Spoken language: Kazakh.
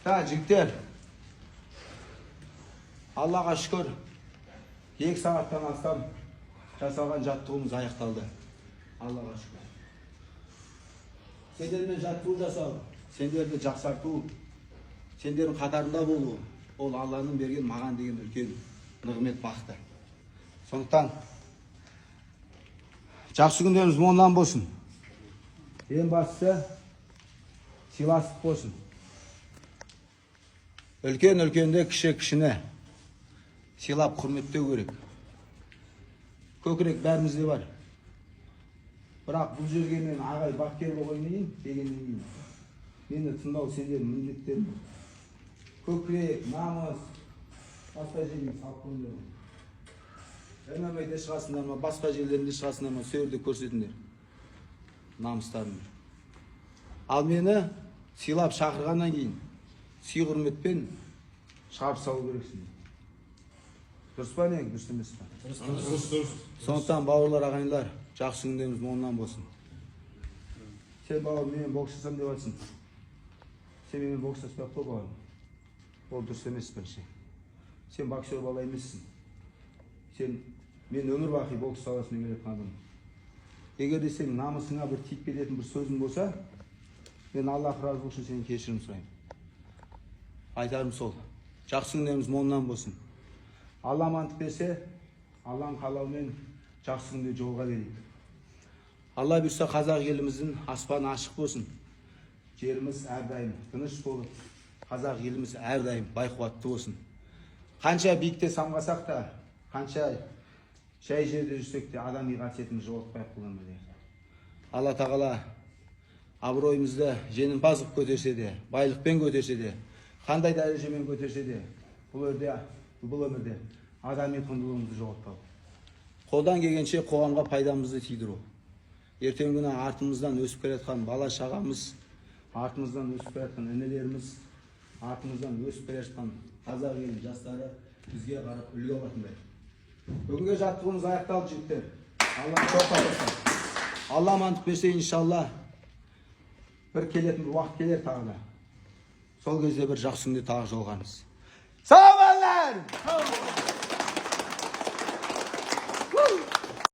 Ha jigitler. Allah'a şükür. 2 saatten астам жасалған жаттығуымыз аяқталды. Allah'a şükür. Сендермен жаттығу жасау, сендерді жақсарту, сендердің қатарында болу, ол Алланың берген маған деген үлкен нығмет бақты. Сондықтан жақсы күндеріңіз молынан болсын. Ең бастысы сыйластық болсын. Үлкен-үлкенді, кіші-кішіні сыйлап құрметтеу керек. Көкірек бәрімізде бар. Бірақ бұл жерге мен ағай бапкер болғаннан дегеннен кейін мені тыңдау сендердің міндеттерің. Көкірек, намыс, басқа жерге салып қойыңдар. ММА-да шығасыңдар ма, басқа жерлерінде шығасыңдар ма, сол жерде көрсетіңдер намыстарыңды. Ал мені сыйлап шақырғаннан кейін сый құрметпен шығарып салу керексің. Дұрыс па не? Дұрыс емес па? Дұрыс. Сондықтан бауырлар, ағайындар, жақсы күндеріңіз молынан болсын. Сен бауыр мен бокс жасам деп жатсың. Сен менен бокс жаспақ қой бауырым. Ол дұрыс емес бірінші. Сен боксер бала емессің. Мен өмір бақи бокс саласына келетін адаммын. Егер де сен намысыңа бір тиіп кететін бір сөзің болса, мен Аллах разы болсын сенен кешірім сұраймын. Айтарым сол. Жақсы күндеріңіз молынан болсын. Алла амандық берсе, Алланың қалауымен жақсы күнде жолға берейік. Алла бұйырса қазақ еліміздің аспаны ашық болсын. Жеріміз әрдайым тыныш болып, қазақ еліміз әрдайым байқуатты болсын. Қанша биікте самғасақ та, қанша жай жерде жүрсек те адами қасиетімізді жоғалтпайық болғанмен. Алла тағала абыройымызды жеңімпаз қылып көтерсе де, байлықпен көтерсе де, қандай дәрежемен көтерсе де, бұл өмірде адами құндылығымызды жоғалтпау. Қолдан келгенше қоғамға пайдамызды тидіру. Ертеңгі күні артымыздан өсіп келе жатқан бала шағамыз, артымыздан өсіп келе жатқан інілеріміз, артымыздан өсіп келе жатқан қазақ елінің жастары бізге қарап үлгі алатындай. Бүгінгі жаттығуымыз аяқталды жігіттер. Алла тоқтап болсын. Алла амандық берсе, иншалла бір келетін бір уақыт келер тағы да. Сол кезде бір жақсы күнде тағы жолығамыз. Сау болыңдар!